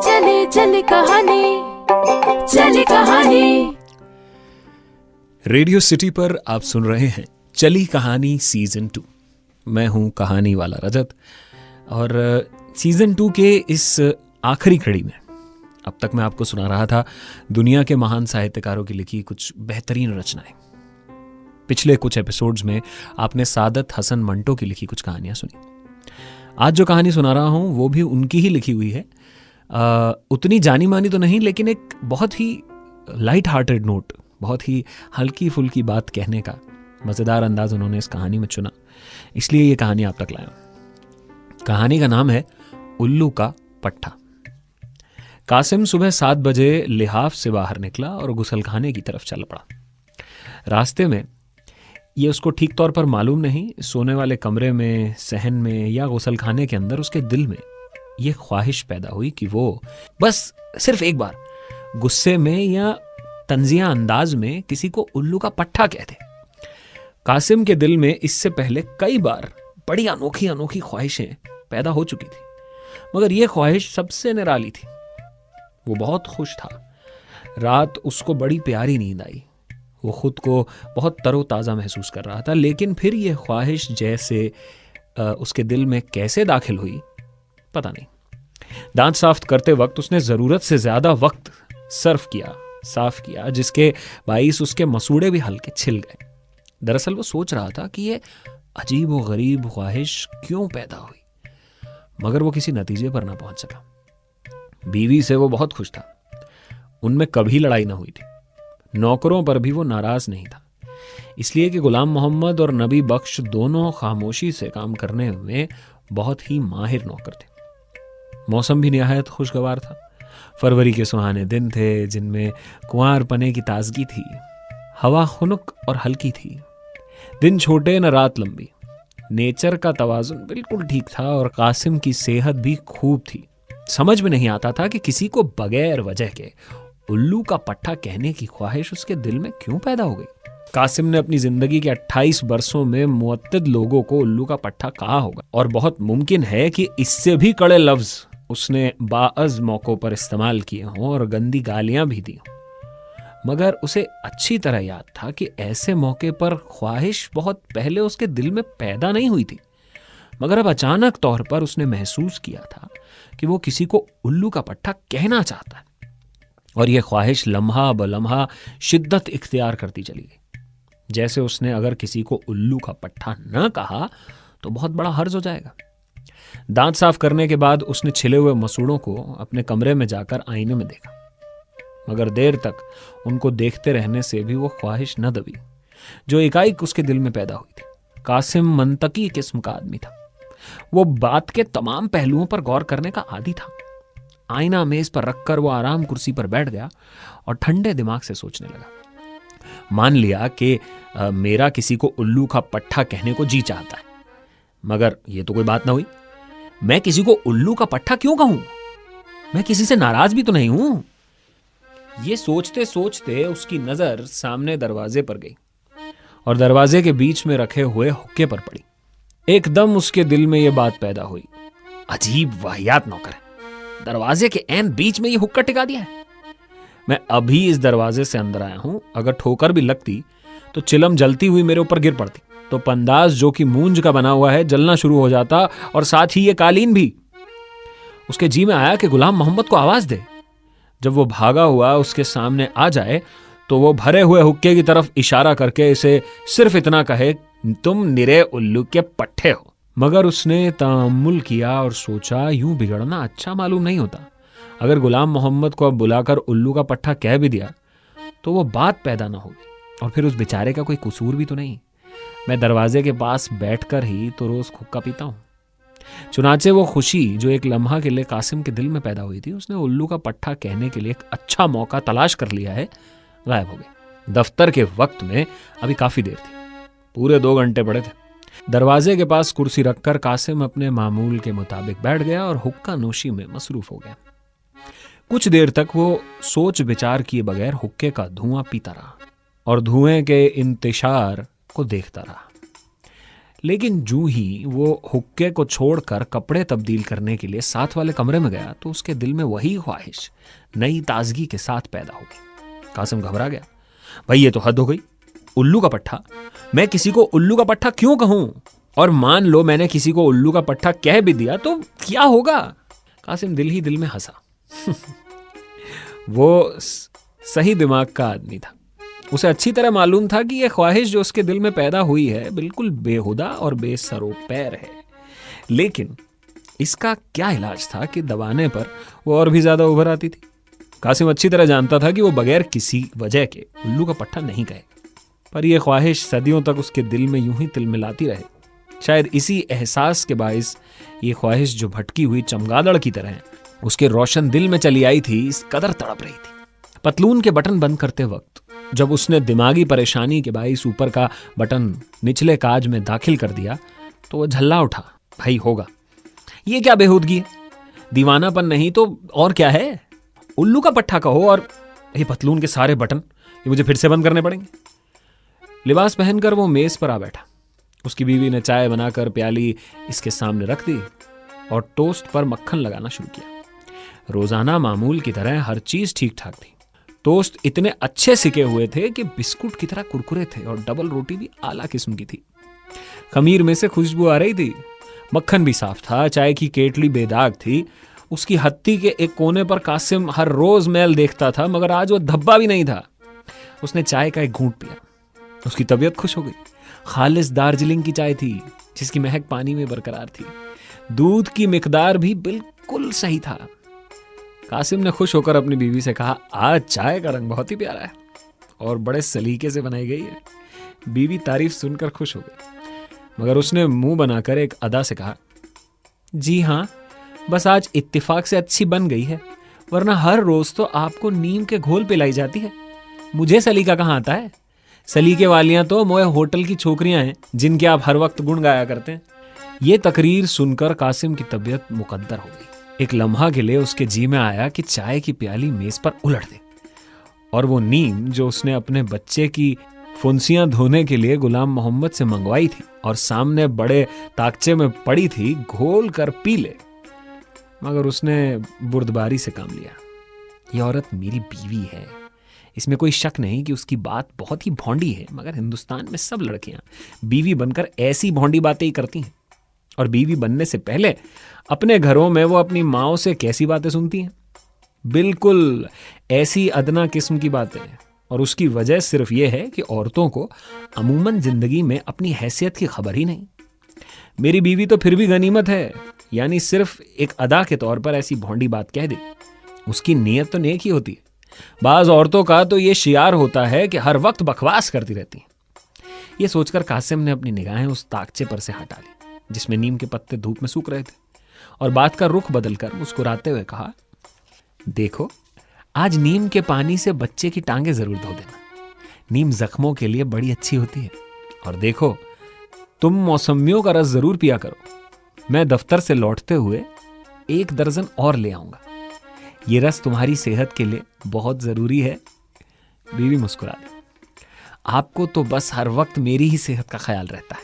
चली चली कहानी, चली कहानी। रेडियो सिटी पर आप सुन रहे हैं चली कहानी सीजन 2। मैं हूं कहानी वाला रजत और सीजन 2 के इस आखिरी कड़ी में अब तक मैं आपको सुना रहा था दुनिया के महान साहित्यकारों की लिखी कुछ बेहतरीन रचनाएं। पिछले कुछ एपिसोड्स में आपने सादत हसन मंटो की लिखी कुछ कहानियां सुनी। आज जो कहानी सुना रहा हूं वो भी उनकी ही लिखी हुई है। उतनी जानी मानी तो नहीं, लेकिन एक बहुत ही लाइट हार्टेड नोट, बहुत ही हल्की फुल्की बात कहने का मज़ेदार अंदाज उन्होंने इस कहानी में चुना, इसलिए ये कहानी आप तक लाया। कहानी का नाम है उल्लू का पट्ठा। कासिम सुबह 7 बजे लिहाफ से बाहर निकला और गुसलखाने की तरफ चल पड़ा। रास्ते में ये उसको ठीक तौर पर मालूम नहीं, सोने वाले कमरे में, सहन में या गुसलखाने के अंदर उसके दिल में ये ख्वाहिश पैदा हुई कि वो बस सिर्फ एक बार गुस्से में या तंजिया अंदाज में किसी को उल्लू का पट्ठा कह दे। कासिम के दिल में इससे पहले कई बार बड़ी अनोखी अनोखी ख्वाहिशें पैदा हो चुकी थी, मगर यह ख्वाहिश सबसे निराली थी। वो बहुत खुश था। रात उसको बड़ी प्यारी नींद आई। वो खुद को बहुत तरोताज़ा महसूस कर रहा था, लेकिन फिर यह ख्वाहिश जैसे उसके दिल में कैसे दाखिल हुई पता नहीं। दांत साफ करते वक्त उसने ज़रूरत से ज़्यादा वक्त साफ किया, जिसके बाइस उसके मसूड़े भी हल्के छिल गए। दरअसल वो सोच रहा था कि ये अजीब व गरीब ख्वाहिश क्यों पैदा हुई, मगर वो किसी नतीजे पर ना पहुंच सका। बीवी से वो बहुत खुश था, उनमें कभी लड़ाई ना हुई थी। नौकरों पर भी वो नाराज नहीं था, इसलिए कि गुलाम मोहम्मद और नबी बख्श दोनों खामोशी से काम करने में बहुत ही माहिर नौकर थे। मौसम भी निहायत खुशगवार था। फरवरी के सुहाने दिन थे, जिनमें कुंवारपने की ताजगी थी। हवा खुनक और हल्की थी। दिन छोटे न रात लंबी। नेचर का तवाजुन बिल्कुल ठीक था और कासिम की सेहत भी खूब थी। समझ में नहीं आता था कि किसी को बगैर वजह के उल्लू का पट्ठा कहने की ख्वाहिश उसके दिल में क्यों पैदा हो गई। कासिम ने अपनी जिंदगी के 28 बरसों में मुअत्तद लोगों को उल्लू का पट्ठा कहा होगा, और बहुत मुमकिन है कि इससे भी कड़े लफ्ज उसने बाअज़ मौकों पर इस्तेमाल किए हों और गंदी गालियां भी दी हों। मगर उसे अच्छी तरह याद था कि ऐसे मौके पर ख्वाहिश बहुत पहले उसके दिल में पैदा नहीं हुई थी, मगर अब अचानक तौर पर उसने महसूस किया था कि वो किसी को उल्लू का पट्ठा कहना चाहता है, और यह ख्वाहिश लम्हा ब लम्हा शिद्दत इख्तियार करती चली गई। जैसे उसने अगर किसी को उल्लू का पट्ठा न कहा तो बहुत बड़ा हर्ज हो जाएगा। दांत साफ करने के बाद उसने छिले हुए मसूड़ों को अपने कमरे में जाकर आईने में देखा, मगर देर तक उनको देखते रहने से भी वो ख्वाहिश न दबी जो एकाएक उसके दिल में पैदा हुई थी। कासिम मंतकी किस्म का आदमी था। वो बात के तमाम पहलुओं पर गौर करने का आदी था। आईना मेज पर रखकर वो आराम कुर्सी पर बैठ गया और ठंडे दिमाग से सोचने लगा। मान लिया कि मेरा किसी को उल्लू का पट्ठा कहने को जी चाहता है, मगर ये तो कोई बात ना हुई। मैं किसी को उल्लू का पट्ठा क्यों कहूं? मैं किसी से नाराज भी तो नहीं हूं। ये सोचते सोचते उसकी नजर सामने दरवाजे पर गई और दरवाजे के बीच में रखे हुए हुक्के पर पड़ी। एकदम उसके दिल में यह बात पैदा हुई, अजीब वाहियात नौकर है, दरवाजे के ऐन बीच में ये हुक्का टिका दिया है। मैं अभी इस दरवाजे से अंदर आया हूं, अगर ठोकर भी लगती तो चिलम जलती हुई मेरे ऊपर गिर पड़ती, तो पंदाज जो कि मूंज का बना हुआ है जलना शुरू हो जाता, और साथ ही ये कालीन भी। उसके जी में आया कि गुलाम मोहम्मद को आवाज दे। जब वो भागा हुआ उसके सामने आ जाए तो वो भरे हुए हुक्के की तरफ इशारा करके इसे सिर्फ इतना कहे, तुम निरे उल्लू के पट्टे हो। मगर उसने तअम्मुल किया और सोचा, यूं बिगड़ना अच्छा मालूम नहीं होता। अगर गुलाम मोहम्मद को अब बुलाकर उल्लू का पट्ठा कह भी दिया तो वो बात पैदा ना होगी, और फिर उस बेचारे का कोई कसूर भी तो नहीं। मैं दरवाजे के पास बैठकर ही तो रोज हुक्का पीता हूं। चुनाचे वो खुशी जो एक लम्हा के लिए कासिम के दिल में पैदा हुई थी, उसने उल्लू का पट्ठा कहने के लिए एक अच्छा मौका तलाश कर लिया है, गायब हो गई। दफ्तर के वक्त में अभी काफी देर थी, पूरे 2 घंटे पड़े थे। दरवाजे के पास कुर्सी रखकर कासिम अपने मामूल के मुताबिक बैठ गया और हुक्का नोशी में मसरूफ हो गया। कुछ देर तक वो सोच विचार किए बगैर हुक्के का धुआं पीता रहा और धुएं के इंतशार को देखता रहा। लेकिन जूं ही वो हुक्के को छोड़कर कपड़े तब्दील करने के लिए साथ वाले कमरे में गया तो उसके दिल में वही ख्वाहिश नई ताजगी के साथ पैदा हो गई। कासिम घबरा गया। भाई ये तो हद हो गई, उल्लू का पट्टा? मैं किसी को उल्लू का पट्टा क्यों कहूं? और मान लो मैंने किसी को उल्लू का पट्टा कह भी दिया तो क्या होगा? कासिम दिल ही दिल में हंसा। वो सही दिमाग का आदमी था। उसे अच्छी तरह मालूम था कि यह ख्वाहिश जो उसके दिल में पैदा हुई है बिल्कुल बेहुदा और बेसरोपैर है, लेकिन इसका क्या इलाज था कि दबाने पर वो और भी ज्यादा उभर आती थी। कासिम अच्छी तरह जानता था कि वो बगैर किसी वजह के उल्लू का पट्टा नहीं कहेगा, पर यह ख्वाहिश सदियों तक उसके दिल में यूं ही तिलमिलाती रहे। शायद इसी एहसास के बाइस ये ख्वाहिश जो भटकी हुई चमगादड़ की तरह उसके रोशन दिल में चली आई थी, इस कदर तड़प रही थी। पतलून के बटन बंद करते वक्त जब उसने दिमागी परेशानी के बाइस ऊपर का बटन निचले काज में दाखिल कर दिया तो वह झल्ला उठा। भाई होगा, ये क्या बेहूदगी है? दीवानापन नहीं तो और क्या है? उल्लू का पट्टा कहो और ये पतलून के सारे बटन ये मुझे फिर से बंद करने पड़ेंगे। लिबास पहनकर वो मेज पर आ बैठा। उसकी बीवी ने चाय बनाकर प्याली इसके सामने रख दी और टोस्ट पर मक्खन लगाना शुरू किया। रोजाना मामूल की तरह हर चीज ठीक ठाक थी। टोस्ट इतने अच्छे सिके हुए थे कि बिस्कुट की तरह कुरकुरे थे और डबल रोटी भी आला किस्म की थी। खमीर में से खुशबू आ रही थी। मक्खन भी साफ था, चाय की केटली बेदाग थी। उसकी हत्ती के एक कोने पर कासिम हर रोज मैल देखता था, मगर आज वो धब्बा भी नहीं था। उसने चाय का एक घूंट पिया, उसकी तबीयत खुश हो गई। खालिस दार्जिलिंग की चाय थी जिसकी महक पानी में बरकरार थी। दूध की मिकदार भी बिल्कुल सही था। कासिम ने खुश होकर अपनी बीवी से कहा, आज चाय का रंग बहुत ही प्यारा है और बड़े सलीके से बनाई गई है। बीवी तारीफ सुनकर खुश हो गई, मगर उसने मुंह बनाकर एक अदा से कहा, जी हाँ, बस आज इत्तेफाक से अच्छी बन गई है, वरना हर रोज तो आपको नीम के घोल पिलाई जाती है। मुझे सलीका कहाँ आता है? सलीके वालियां तो मोए होटल की छोकरियां हैं जिनके आप हर वक्त गुण गाया करते हैं। ये तकरीर सुनकर कासिम की तबीयत मुकद्दर हो गई। एक लम्हा के लिए उसके जी में आया कि चाय की प्याली मेज पर उलट दे और वो नीम जो उसने अपने बच्चे की फुंसियां धोने के लिए गुलाम मोहम्मद से मंगवाई थी और सामने बड़े ताकचे में पड़ी थी, घोल कर पी ले। मगर उसने बुर्दबारी से काम लिया। ये औरत मेरी बीवी है, इसमें कोई शक नहीं कि उसकी बात बहुत ही भौंडी है, मगर हिंदुस्तान में सब लड़कियां बीवी बनकर ऐसी भौंडी बातें ही करती हैं। और बीवी बनने से पहले अपने घरों में वो अपनी माओ से कैसी बातें सुनती हैं? बिल्कुल ऐसी अदना किस्म की बातें। और उसकी वजह सिर्फ ये है कि औरतों को अमूमन जिंदगी में अपनी हैसियत की खबर ही नहीं। मेरी बीवी तो फिर भी गनीमत है, यानी सिर्फ एक अदा के तौर पर ऐसी भौंडी बात कह दी। उसकी नीयत तो नेक ही होती है। बाज औरतों का तो ये शियार होता है कि हर वक्त बकवास करती रहती हैं। ये सोचकर कासिम ने अपनी निगाहें उस ताकचे पर से हटा ली जिसमें नीम के पत्ते धूप में सूख रहे थे और बात का रुख बदलकर मुस्कुराते हुए कहा, देखो, आज नीम के पानी से बच्चे की टांगे जरूर धो देना। नीम जख्मों के लिए बड़ी अच्छी होती है। और देखो, तुम मौसमियों का रस जरूर पिया करो। मैं दफ्तर से लौटते हुए 1 दर्जन और ले आऊंगा। ये रस तुम्हारी सेहत के लिए बहुत जरूरी है। बीवी मुस्कुरा दी। आपको तो बस हर वक्त मेरी ही सेहत का ख्याल रहता है।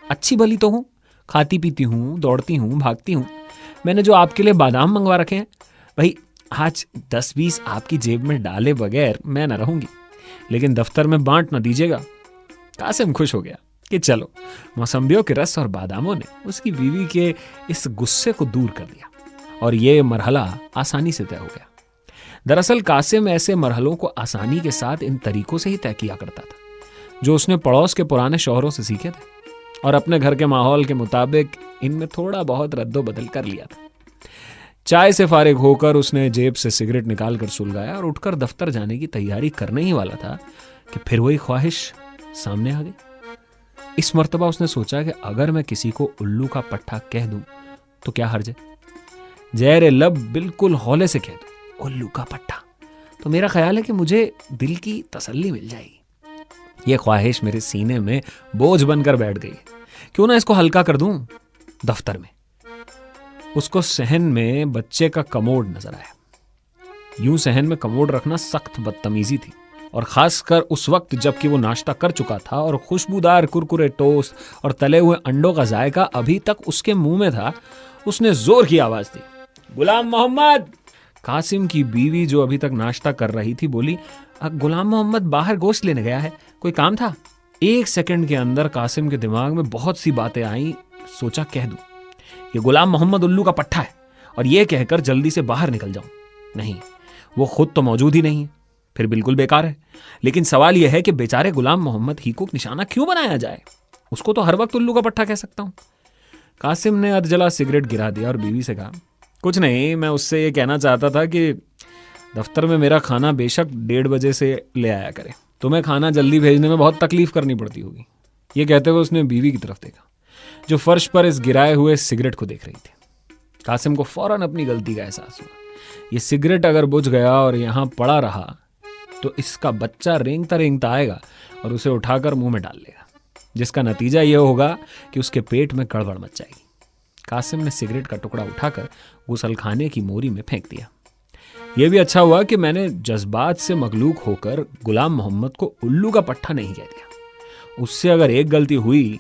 अच्छी भली तो हूं, खाती पीती हूं, दौड़ती हूं, भागती हूं। मैंने जो आपके लिए बादाम मंगवा रखे हैं, भाई आज 10-20 आपकी जेब में डाले बगैर मैं न रहूंगी, लेकिन दफ्तर में बांट न दीजिएगा। कासिम खुश हो गया कि चलो, मौसम्बियों के रस और बादामों ने उसकी बीवी के इस गुस्से को दूर कर दिया और ये मरहला आसानी से तय हो गया। दरअसल कासिम ऐसे मरहलों को आसानी के साथ इन तरीकों से ही तय किया करता था जो उसने पड़ोस के पुराने शौहरों से सीखे थे और अपने घर के माहौल के मुताबिक इनमें थोड़ा बहुत रद्दो बदल कर लिया था। चाय से फारिग होकर उसने जेब से सिगरेट निकालकर सुलगाया और उठकर दफ्तर जाने की तैयारी करने ही वाला था कि फिर वही ख्वाहिश सामने आ गई। इस मर्तबा उसने सोचा कि अगर मैं किसी को उल्लू का पट्टा कह दूं तो क्या हर्ज है। जहर लब बिल्कुल हौले से कह दूं उल्लू का पट्टा, तो मेरा ख्याल है कि मुझे दिल की तसल्ली मिल जाएगी। यह ख्वाहिश मेरे सीने में बोझ बनकर बैठ गई। क्यों ना इसको हल्का कर दूं। दफ्तर में उसको सहन में बच्चे का कमोड नजर आया। यूं सहन में कमोड रखना सख्त बदतमीजी थी। और खासकर उस वक्त जबकि वो नाश्ता कर चुका था और खुशबूदार कुरकुरे टोस्ट और तले हुए अंडों का जायका अभी तक उसके मुंह में था, उसने जोर की आवाज दी, गुलाम मोहम्मद। कासिम की बीवी जो अभी तक नाश्ता कर रही थी बोली, गुलाम मोहम्मद बाहर गोश्त लेने गया है, कोई काम था? 1 सेकंड के अंदर कासिम के दिमाग में बहुत सी बातें आई। सोचा कह दूं, ये गुलाम मोहम्मद उल्लू का पट्टा है और ये कहकर जल्दी से बाहर निकल जाऊं। नहीं, वो खुद तो मौजूद ही नहीं है, फिर बिल्कुल बेकार है। लेकिन सवाल यह है कि बेचारे गुलाम मोहम्मद ही को निशाना क्यों बनाया जाए? उसको तो हर वक्त उल्लू का पट्टा कह सकता हूं। कासिम ने अधजला सिगरेट गिरा दिया और बीवी से कहा, कुछ नहीं, मैं उससे ये कहना चाहता था कि दफ्तर में मेरा खाना बेशक 1:30 बजे से ले आया करे, तुम्हें खाना जल्दी भेजने में बहुत तकलीफ करनी पड़ती होगी। ये कहते हुए उसने बीवी की तरफ देखा जो फर्श पर इस गिराए हुए सिगरेट को देख रही थी। कासिम को फौरन अपनी गलती का एहसास हुआ। ये सिगरेट अगर बुझ गया और यहां पड़ा रहा तो इसका बच्चा रेंगता रेंगता आएगा और उसे उठाकर मुंह में डाल लेगा, जिसका नतीजा यह होगा कि उसके पेट में गड़बड़ मच जाएगी। कासिम ने सिगरेट का टुकड़ा उठाकर गुसलखाने की मोरी में फेंक दिया। यह भी अच्छा हुआ कि मैंने जज्बात से मगलूक होकर गुलाम मोहम्मद को उल्लू का पट्टा नहीं कह दिया। उससे अगर एक गलती हुई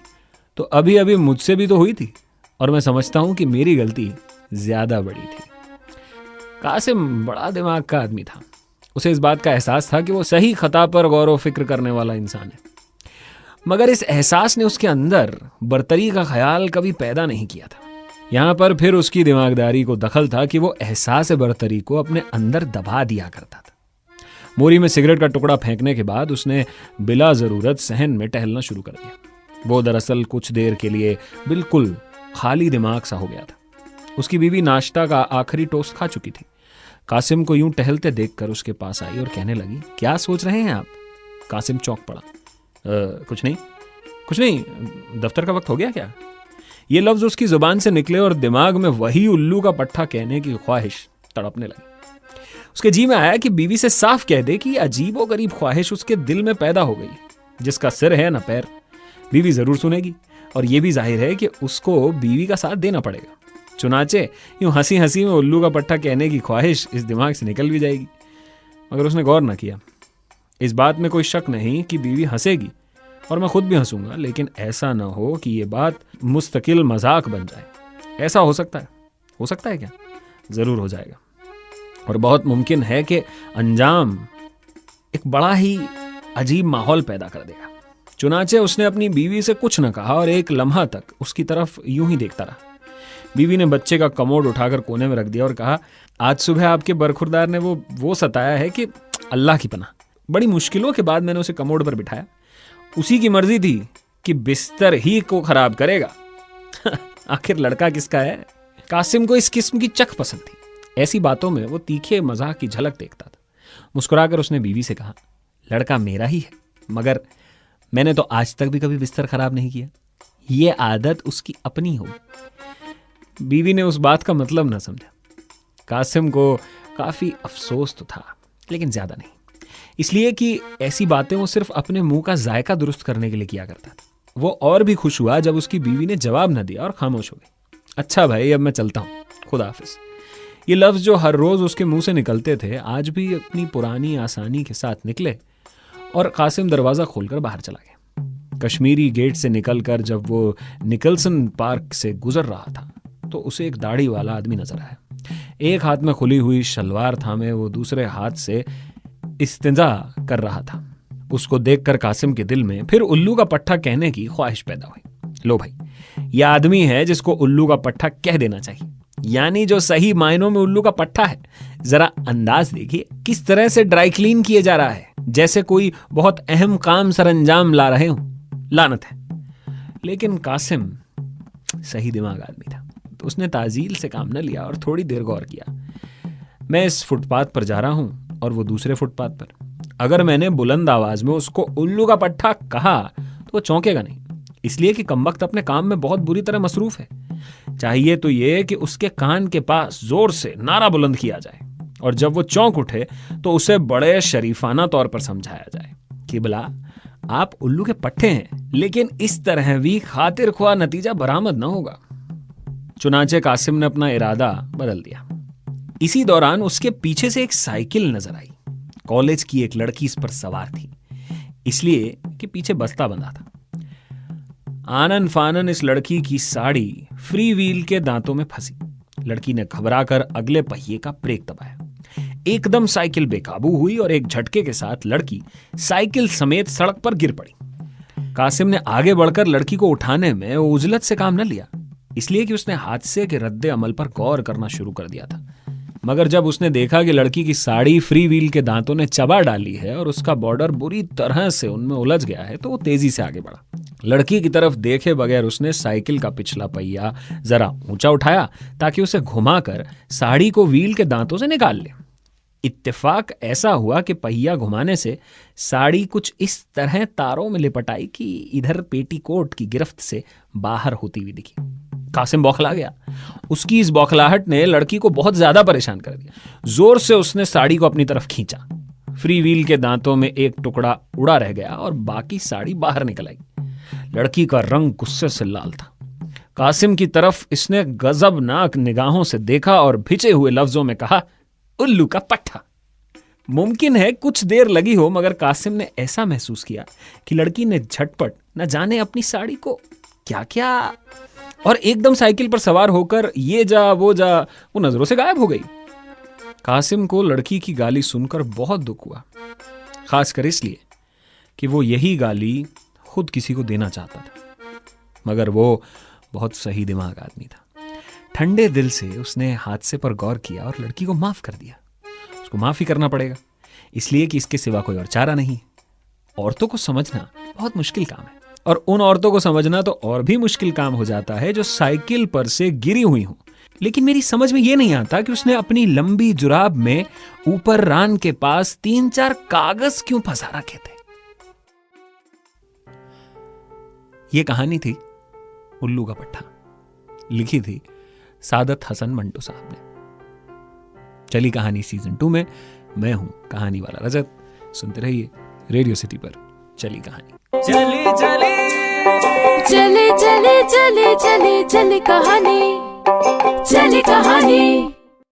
तो अभी अभी मुझसे भी तो हुई थी, और मैं समझता हूं कि मेरी गलती ज्यादा बड़ी थी। कासिम बड़ा दिमाग का आदमी था। उसे इस बात का एहसास था कि वो सही खता पर गौर व फिक्र करने वाला इंसान है, मगर इस एहसास ने उसके अंदर बर्तरी का ख्याल कभी पैदा नहीं किया था। यहां पर फिर उसकी दिमागदारी को दखल था कि वो एहसास बर्तरी को अपने अंदर दबा दिया करता था। मोरी में सिगरेट का टुकड़ा फेंकने के बाद उसने बिला जरूरत सहन में टहलना शुरू कर दिया। वो दरअसल कुछ देर के लिए बिल्कुल खाली दिमाग सा हो गया था। उसकी बीवी नाश्ता का आखिरी टोस्ट खा चुकी थी। कासिम को यूं टहलते देखकर उसके पास आई और कहने लगी, क्या सोच रहे हैं आप? कासिम चौंक पड़ा। कुछ नहीं, दफ्तर का वक्त हो गया क्या? ये लफ्ज उसकी जुबान से निकले और दिमाग में वही उल्लू का पट्टा कहने की ख्वाहिश तड़पने लगी। उसके जी में आया कि बीवी से साफ कह दे कि अजीबो गरीब ख्वाहिश उसके दिल में पैदा हो गई, जिसका सिर है ना पैर। बीवी जरूर सुनेगी और यह भी जाहिर है कि उसको बीवी का साथ देना पड़ेगा। चुनाचे यूं हंसी हंसी में उल्लू का पट्टा कहने की ख्वाहिश इस दिमाग से निकल भी जाएगी। मगर उसने गौर न किया। इस बात में कोई शक नहीं कि बीवी हंसेगी और मैं खुद भी हंसूंगा, लेकिन ऐसा ना हो कि ये बात मुस्तकिल मजाक बन जाए। ऐसा हो सकता है क्या? जरूर हो जाएगा, और बहुत मुमकिन है कि अंजाम एक बड़ा ही अजीब माहौल पैदा कर देगा। चुनाचे उसने अपनी बीवी से कुछ न कहा और एक लम्हा तक उसकी तरफ यूं ही देखता रहा। बीवी ने बच्चे का कमोड उठाकर कोने में रख दिया और कहा, आज सुबह आपके बरखुरदार ने वो सताया है कि अल्लाह की पनाह। बड़ी मुश्किलों के बाद मैंने उसे कमोड पर बिठाया। उसी की मर्जी थी कि बिस्तर ही को खराब करेगा। आखिर लड़का किसका है? कासिम को इस किस्म की चख पसंद थी। ऐसी बातों में वो तीखे मजाक की झलक देखता था। मुस्कुराकर उसने बीवी से कहा, लड़का मेरा ही है, मगर मैंने तो आज तक भी कभी बिस्तर खराब नहीं किया। ये आदत उसकी अपनी होगी। बीवी ने उस बात का मतलब न समझा। कासिम को काफी अफसोस तो था, लेकिन ज्यादा नहीं, इसलिए कि ऐसी बातें वो सिर्फ अपने मुंह का जायका दुरुस्त करने के लिए किया करता था। वो और भी खुश हुआ जब उसकी बीवी ने जवाब न दिया और खामोश हो गई। अच्छा भाई, अब मैं चलता हूं, खुदा हाफिज। ये लफ्ज जो हर रोज उसके मुंह से निकलते थे आज भी अपनी पुरानी आसानी के साथ निकले और कासिम दरवाजा खोलकर बाहर चला गया। कश्मीरी गेट से निकलकर जब वो निकलसन पार्क से गुजर रहा था तो उसे एक दाढ़ी वाला आदमी नजर आया। एक हाथ में खुली हुई शलवार थामे वो दूसरे हाथ से इस्तिंजा कर रहा था। उसको देखकर कासिम के दिल में फिर उल्लू का पट्टा कहने की ख्वाहिश पैदा हुई। लो भाई, यह आदमी है जिसको उल्लू का पट्टा कह देना चाहिए, यानी जो सही मायनों में उल्लू का पट्टा है। जरा अंदाज देखिए किस तरह से ड्राई क्लीन किए जा रहा है, जैसे कोई बहुत अहम काम सरंजाम ला रहे हो। लानत है। लेकिन कासिम सही दिमाग आदमी था, तो उसने ताजील से काम न लिया और थोड़ी देर गौर किया। मैं इस फुटपाथ पर जा रहा हूं और वो दूसरे फुटपाथ पर। अगर मैंने बुलंद आवाज में उसको उल्लू का पट्टा कहा तो वो चौंकेगा नहीं, इसलिए कि कमबख्त अपने काम में बहुत बुरी तरह मसरूफ है। चाहिए तो ये कि उसके कान के पास जोर से नारा बुलंद किया जाए और जब वो चौंक उठे तो उसे बड़े शरीफाना तौर पर समझाया जाए कि भला आप उल्लू के पट्टे हैं, लेकिन इस तरह भी खातिर ख्वाह नतीजा बरामद न होगा। चुनाचे कासिम ने अपना इरादा बदल दिया। इसी दौरान उसके पीछे से एक साइकिल नजर आई। कॉलेज की एक लड़की इस पर सवार थी, इसलिए कि पीछे बस्ता बंधा था। आनन फानन इस लड़की की साड़ी फ्री व्हील के दांतों में फंसी। लड़की ने घबराकर अगले पहिए का ब्रेक दबाया। एकदम साइकिल बेकाबू हुई और एक झटके के साथ लड़की साइकिल समेत सड़क पर गिर पड़ी। कासिम ने आगे बढ़कर लड़की को उठाने में उजलत से काम न लिया, इसलिए कि उसने हादसे के रद्दे अमल पर गौर करना शुरू कर दिया था। मगर जब उसने देखा कि लड़की की साड़ी फ्री व्हील के दांतों ने चबा डाली है और उसका बॉर्डर बुरी तरह से उनमें उलझ गया है, तो वो तेजी से आगे बढ़ा। लड़की की तरफ देखे बगैर उसने साइकिल का पिछला पहिया जरा ऊंचा उठाया ताकि उसे घुमाकर साड़ी को व्हील के दांतों से निकाल ले। इत्तेफाक ऐसा हुआ कि पहिया घुमाने से साड़ी कुछ इस तरह तारों में लिपट आई कि इधर पेटीकोट की गिरफ्त से बाहर होती हुई दिखी। कासिम बौखला गया। उसकी इस बौखलाहट ने लड़की को बहुत ज्यादा परेशान कर दिया। जोर से उसने साड़ी को अपनी तरफ खींचा। फ्री व्हील के दांतों में एक टुकड़ा उड़ा रह गया और बाकी साड़ी बाहर निकल आई। लड़की का रंग गुस्से से लाल था। कासिम की तरफ इसने गजबनाक निगाहों से देखा और भिजे हुए लफ्जों में कहा, उल्लू का पट्टा। मुमकिन है कुछ देर लगी हो, मगर कासिम ने ऐसा महसूस किया कि लड़की ने झटपट न जाने अपनी साड़ी को क्या क्या और एकदम साइकिल पर सवार होकर ये जा वो नजरों से गायब हो गई। कासिम को लड़की की गाली सुनकर बहुत दुख हुआ, खासकर इसलिए कि वो यही गाली खुद किसी को देना चाहता था। मगर वो बहुत सही दिमाग आदमी था। ठंडे दिल से उसने हादसे पर गौर किया और लड़की को माफ कर दिया। उसको माफी करना पड़ेगा, इसलिए कि इसके सिवा कोई और चारा नहीं। औरतों को समझना बहुत मुश्किल काम है, और उन औरतों को समझना तो और भी मुश्किल काम हो जाता है जो साइकिल पर से गिरी हुई हों। लेकिन मेरी समझ में यह नहीं आता कि उसने अपनी लंबी जुराब में ऊपर रान के पास 3-4 कागज क्यों फंसा रखे थे। यह कहानी थी उल्लू का पट्टा। लिखी थी सादत हसन मंटो साहब ने। चली कहानी सीजन 2 में मैं हूं कहानी वाला रजत। सुनते रहिए रेडियो सिटी पर चली कहानी। चली चली चली चली चली चली चली कहानी, चली कहानी।